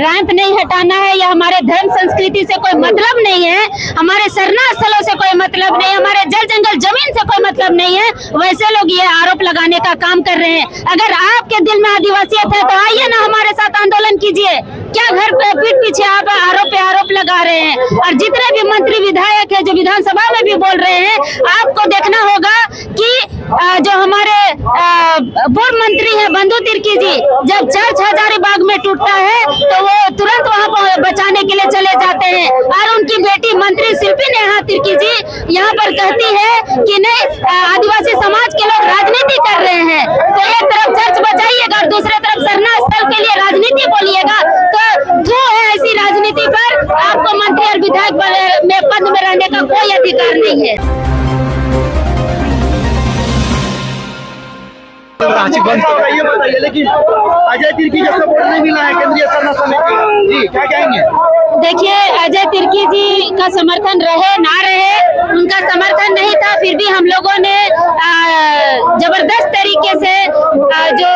Ramp नहीं हटाना है या हमारे धर्म संस्कृति से कोई मतलब नहीं है, हमारे शरणा स्थलों से कोई मतलब नहीं, हमारे जल जंगल जमीन से कोई मतलब नहीं है, वैसे लोग ये आरोप लगाने का काम कर रहे हैं। अगर आपके दिल में आदिवासियत है तो आइए ना हमारे साथ आंदोलन कीजिए। क्या घर पे पीठ पीछे आप आरोप पे आरोप लगा रहे हैं? और जितने भी मंत्री विधायक है जो विधानसभा में भी बोल रहे हैं, आपको देखना होगा कि जो हमारे पूर्व मंत्री है बंधु तिर्की जी, जब चर्च हजारीबाग में टूटता है तो वो तुरंत वहां पर बचाने के लिए चले जाते हैं, और उनकी बेटी मंत्री शिल्पी नेहा तिर्की जी यहाँ पर कहती है कि नहीं आदिवासी समाज के लोग राजनीति कर रहे हैं। तो एक तरफ चर्च बचाइएगा और दूसरे तरफ शरणा स्थल के लिए राजनीति बोलिएगा, तो क्यों है ऐसी राजनीति पर? आपको मंत्री और विधायक में पद में रहने का कोई अधिकार नहीं है। रांची बंद कर रही है, बताइए। लेकिन अजय तिर्की का सपोर्ट नहीं मिला है केंद्रीय सरना समिति का, जी क्या कहेंगे? देखिए, अजय तिर्की जी का समर्थन रहे ना रहे, उनका समर्थन नहीं था, फिर भी हम लोगों ने जबरदस्त तरीके से जो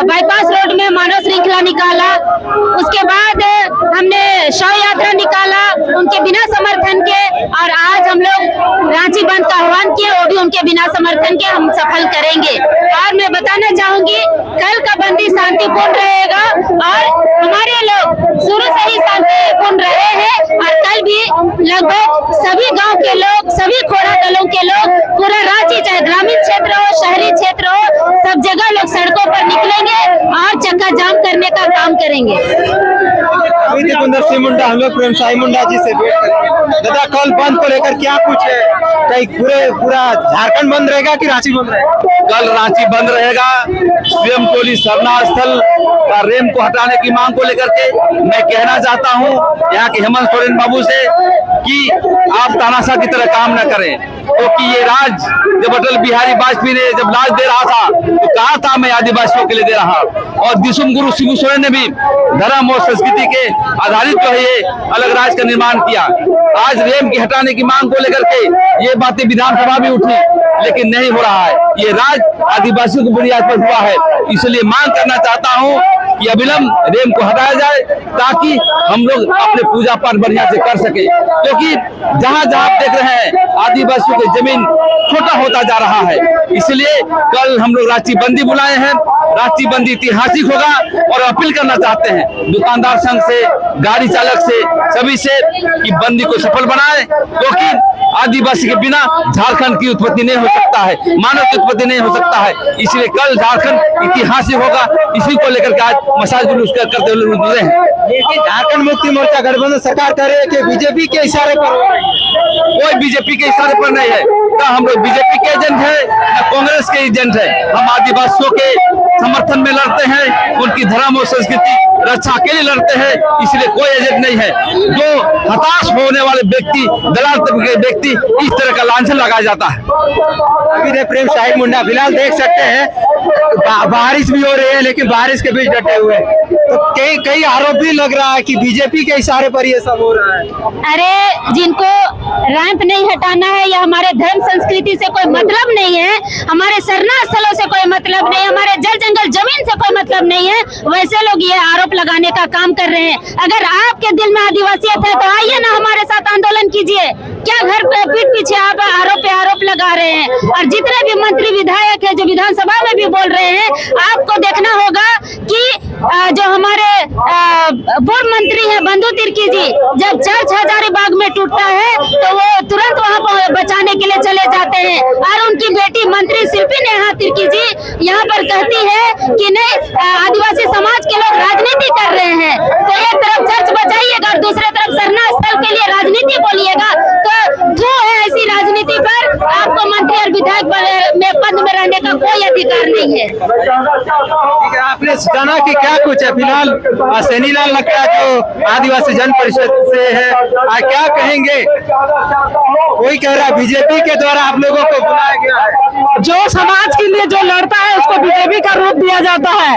बाईपास रोड में मानव श्रृंखला निकाला, उसके बाद हमने शव यात्रा निकाला उनके बिना समर्थन के, और आज हम लोग रांची बंद का आह्वान किए, वो भी उनके बिना समर्थन के हम सफल करेंगे। और मैं बताना चाहूंगी, कल का बंदी शांतिपूर्ण रहेगा और हमारे लोग शुरू से ही शांतिपूर्ण रहे हैं, और कल भी लगभग सभी गांव के लोग, सभी खोड़ा दलों के लोग, पूरा रांची चाहे ग्रामीण क्षेत्र हो शहरी क्षेत्र हो, सब जगह लोग सड़कों पर निकलेंगे और चक्का जाम करने का काम करेंगे। सिंह मुंडा, हम लोग प्रेम साई मुंडा जी से भेंट करेंगे। दादा, कल बंद को लेकर क्या कुछ है? कहीं पूरा झारखंड बंद रहेगा कि रांची बंद रहेगा? कल रांची बंद रहेगा। स्वयं टोली शरणा स्थल का रेम को हटाने की मांग को लेकर के मैं कहना चाहता हूं यहाँ के हेमंत सोरेन बाबू से कि आप तानाशाह की तरह काम न करें, क्योंकि ये राज जब अटल बिहारी वाजपेयी ने जब राज दे रहा था तो कहा था मैं आदिवासियों के लिए दे रहा, और दिसुम गुरु शिबू सोरेन ने भी धर्म और संस्कृति के आधारित जो है ये अलग राज्य का निर्माण किया। आज रेम की हटाने की मांग को लेकर के ये बातें विधानसभा में उठी, लेकिन नहीं हो रहा है। ये राज आदिवासियों की बुनियाद पर हुआ है, इसलिए मांग करना चाहता हूं कि अविलंब रेम को हटाया जाए, ताकि हम लोग अपने पूजा पाठ बढ़िया से कर सके। क्योंकि जहां जहां देख रहे हैं आदिवासियों की जमीन छोटा होता जा रहा है, इसलिए कल हम लोग रांची बंदी बुलाए हैं। रांची बंदी ऐतिहासिक होगा, और अपील करना चाहते हैं दुकानदार संघ से, गाड़ी चालक से, सभी से कि बंदी को सफल बनाए, क्योंकि आदिवासी के बिना झारखंड की उत्पत्ति नहीं हो सकता है, मानव की उत्पत्ति नहीं हो सकता है। इसलिए कल झारखंड ऐतिहासिक होगा, इसी को लेकर के आज मसाज जुलूस करते हुए गुजरे हैं। झारखंड मुक्ति मोर्चा गठबंधन सरकार कह रही है कि बीजेपी के इशारे पर, कोई बीजेपी के इशारे पर नहीं है, ना हम लोग बीजेपी के एजेंट है ना कांग्रेस के एजेंट है। हम आदिवासियों के समर्थन में लड़ते हैं, उनकी धर्म और संस्कृति रक्षा के लिए लड़ते हैं, इसलिए कोई एजेंट नहीं है। जो हताश होने वाले व्यक्ति, दलाल तबके के व्यक्ति, इस तरह का लांछन लगाया जाता है। अभी प्रेम साई मुंडा, फिलहाल देख सकते हैं बारिश भी हो रही है, लेकिन बारिश के बीच डटे हुए, तो कई आरोप भी लग रहा है कि बीजेपी के इशारे पर ये सब हो रहा है। अरे, जिनको रैंप नहीं हटाना है या हमारे धर्म संस्कृति से कोई मतलब नहीं है, हमारे शरणा स्थलों से कोई मतलब नहीं, हमारे जल जंगल जमीन से कोई मतलब नहीं है, वैसे लोग ये आरोप लगाने का काम कर रहे हैं। अगर आपके दिल में आदिवासियत है तो आइए ना हमारे साथ आंदोलन कीजिए। क्या घर पे पीठ पीछे आप आरोप पे आरोप लगा रहे हैं? और जितने भी मंत्री विधायक है जो विधानसभा में भी बोल रहे हैं, आपको देखना होगा कि जो हमारे पूर्व मंत्री है बंधु तिर्की जी, जब चर्च हजारीबाग में टूटता है तो वो तुरंत वहां पर बचाने के लिए चले जाते हैं, और उनकी बेटी मंत्री शिल्पी नेहा तिर्की जी यहाँ पर कहती है कि नहीं आदिवासी समाज के लोग राजनीति कर रहे हैं। तो एक तरफ चर्च बचाइएगा और दूसरे तरफ शरणा स्थल के लिए राजनीति बोलिएगा, तो क्यों है ऐसी राजनीति पर? आपको मंत्री और विधायक में पद में रहने का कोई अधिकार नहीं है। आपने जाना कि क्या कुछ है? फिलहाल सैनीलाल लखरा जो आदिवासी जन परिषद से है, क्या कहेंगे? कोई कह रहा है बीजेपी के द्वारा आप लोगों को बुलाया गया है। जो समाज के लिए जो लड़ता है उसको बीजेपी का रूप दिया जाता है।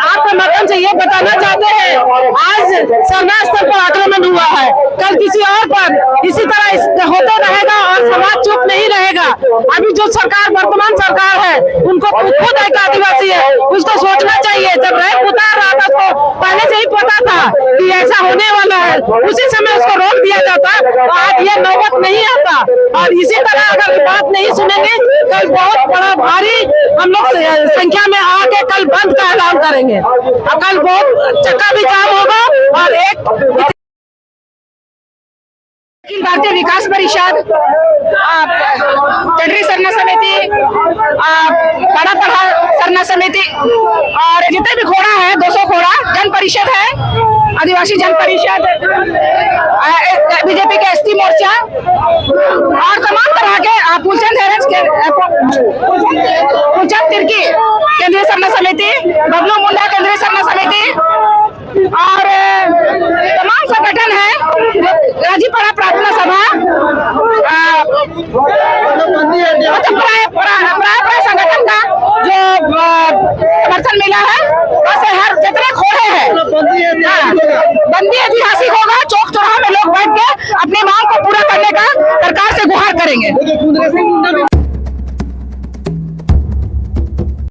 आपके माध्यम से ये बताना चाहते हैं आज सरना स्थल पर आक्रमण हुआ है, कल किसी और पर इसी तरह होते रहेगा और समाज चुप नहीं रहेगा। अभी जो सरकार वर्तमान सरकार है उनको खुद एक आदिवासी है, उसको सोचना चाहिए। जब रैंप उतार रहा था तो पहले से ही पता था कि ऐसा होने वाला है, उसी समय उसको रोक दिया जाता तो आज ये नौबत नहीं आता। और इसी तरह अगर बात नहीं सुनेंगे कल बहुत बड़ा भारी हम लोग संख्या में आके कल बंद का ऐलान करेंगे और कल बहुत चक्का भी जाम होगा। और एक अखिल भारतीय विकास परिषद, टेडरी सरना समिति, बड़ा पढ़ा सरना समिति और जितने भी खोड़ा है 200 खोड़ा, जन परिषद है, आदिवासी जन परिषद, बीजेपी के एसटी मोर्चा और तमाम तरह के फूलचंद तिर्की केंद्रीय सरना समिति, बबलू मुंडा केंद्रीय सरना समिति और तमाम संगठन है, राजीपड़ा प्रार्थना सभा, प्राय संगठन का जो समर्थन मिला है, बस हर जितने खोड़े हैं बंदी ऐतिहासिक होगा। चौक चौराहा में लोग बैठ के अपनी मांग को पूरा करने का सरकार से गुहार करेंगे।